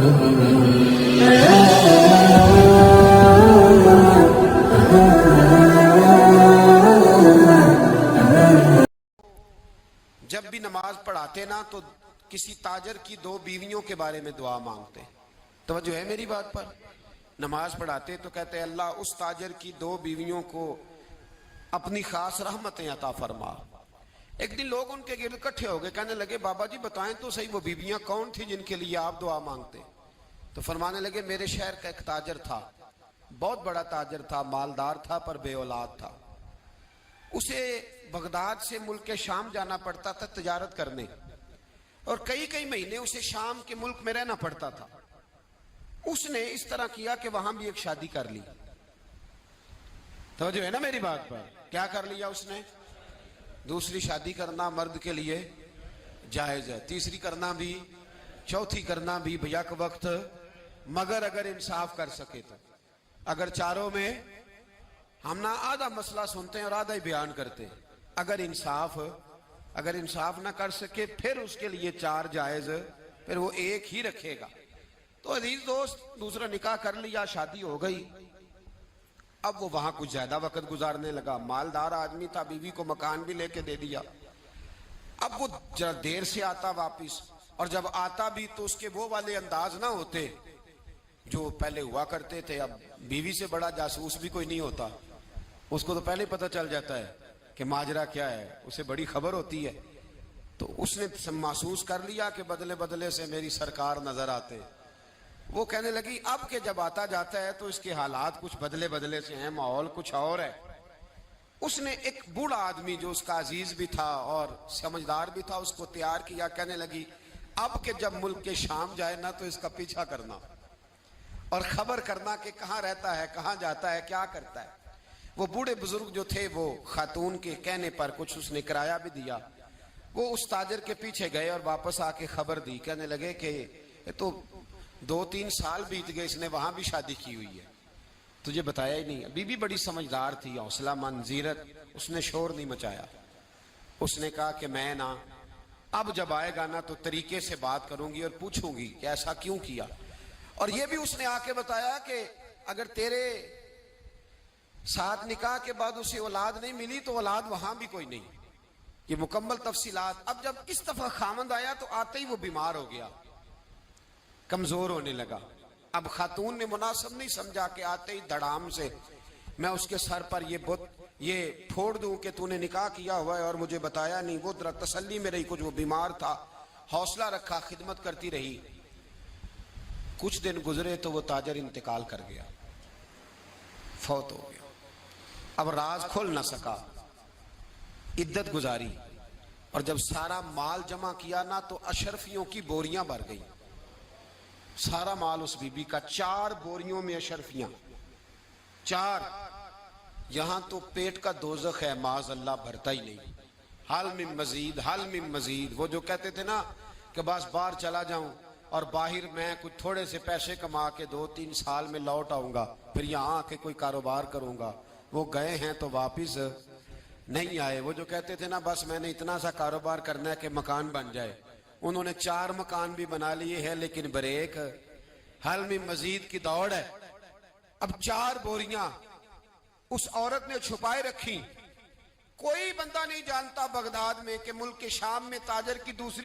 जब भी नमाज पढ़ाते ना तो किसी ताजर की दो बीवियों के बारे में दुआ मांगते। तवज्जो है मेरी बात पर? नमाज पढ़ाते तो कहते अल्लाह उस ताजर की दो बीवियों को अपनी खास रहमतें अता फरमा। एक दिन लोग उनके गिर्द इकट्ठे हो गए, कहने लगे बाबा जी बताएं तो सही वो बीवियां कौन थी जिनके लिए आप दुआ मांगते? तो फरमाने लगे मेरे शहर का एक ताजर था, बहुत बड़ा ताजर था, मालदार था पर बे औलाद था। उसे बगदाद से मुल्क शाम जाना पड़ता था तिजारत करने, और कई कई महीने उसे शाम के मुल्क में रहना पड़ता था। उसने इस तरह किया कि वहां भी एक शादी कर ली। तो जो है ना मेरी बात पर, क्या कर लिया उसने? दूसरी शादी करना मर्द के लिए जायज है, तीसरी करना भी, चौथी करना भी भैया के वक्त, मगर अगर इंसाफ कर सके तो। अगर चारों में हम ना आधा मसला सुनते हैं और आधा ही बयान करते हैं, अगर इंसाफ ना कर सके फिर उसके लिए चार जायज, फिर वो एक ही रखेगा। तो अजीज दोस्त, दूसरा निकाह कर लिया, शादी हो गई। अब वो वहां कुछ ज्यादा वक्त गुजारने लगा, मालदार आदमी था, बीवी को मकान भी लेके दे दिया। अब वो जरा देर से आता वापिस, और जब आता भी तो उसके वो वाले अंदाज ना होते जो पहले हुआ करते थे। अब बीवी से बड़ा जासूस भी कोई नहीं होता, उसको तो पहले पता चल जाता है कि माजरा क्या है, उसे बड़ी खबर होती है। तो उसने महसूस कर लिया कि बदले बदले से मेरी सरकार नजर आते। वो कहने लगी अब के जब आता जाता है तो इसके हालात कुछ बदले बदले से हैं, माहौल कुछ और है। उसने एक बूढ़ा आदमी जो उसका अजीज भी था और समझदार भी था, उसको तैयार किया। कहने लगी अब के जब मुल्क के शाम जाए ना तो इसका पीछा करना और खबर करना कि कहाँ रहता है, कहाँ जाता है, क्या करता है। वो बूढ़े बुजुर्ग जो थे वो खातून के कहने पर कुछ उसने किराया भी दिया। वो उस ताजर के पीछे गए और वापस आके खबर दी। कहने लगे कि तो 2-3 साल बीत गए, इसने वहां भी शादी की हुई है, तुझे बताया ही नहीं। बीबी बड़ी समझदार थी, हौसलामंद, जीरत, उसने शोर नहीं मचाया। उसने कहा कि मैं ना अब जब आएगा ना तो तरीके से बात करूंगी और पूछूंगी कि ऐसा क्यों किया। और ये भी उसने आके बताया कि अगर तेरे साथ निकाह के बाद उसे औलाद नहीं मिली तो औलाद वहां भी कोई नहीं, ये मुकम्मल तफसीलात। अब जब इस दफा खामंद आया तो आते ही वो बीमार हो गया, कमजोर होने लगा। अब खातून ने मुनासिब नहीं समझा कि आते ही धड़ाम से मैं उसके सर पर ये फोड़ दूं कि तूने निकाह किया हुआ है और मुझे बताया नहीं। वो जरा तसल्ली में रही, कुछ वो बीमार था, हौसला रखा, खिदमत करती रही। कुछ दिन गुजरे तो वो ताजर इंतकाल कर गया, फौत हो गया। अब राज खोल ना सका, इद्दत गुजारी, और जब सारा माल जमा किया ना तो अशरफियों की बोरियां भर गई। सारा माल उस बीबी का, 4 बोरियों में अशरफियां, 4। यहां तो पेट का दोजख है, माज अल्लाह भरता ही नहीं। हाल में मजीद, हाल में मजीद। वो जो कहते थे ना कि बस बाहर चला जाऊं और बाहर मैं कुछ थोड़े से पैसे कमा के 2-3 साल में लौट आऊंगा, फिर यहाँ आके कोई कारोबार करूंगा, वो गए हैं तो वापिस नहीं आए। वो जो कहते थे ना बस मैंने इतना सा कारोबार करना है कि मकान बन जाए, उन्होंने 4 मकान भी बना लिए हैं, लेकिन ब्रेक, हल में मजीद की दौड़ है। अब 4 बोरियां उस औरत ने छुपाए रखी। कोई बंदा नहीं जानता बगदाद में कि मुल्क के शाम में ताजर की दूसरी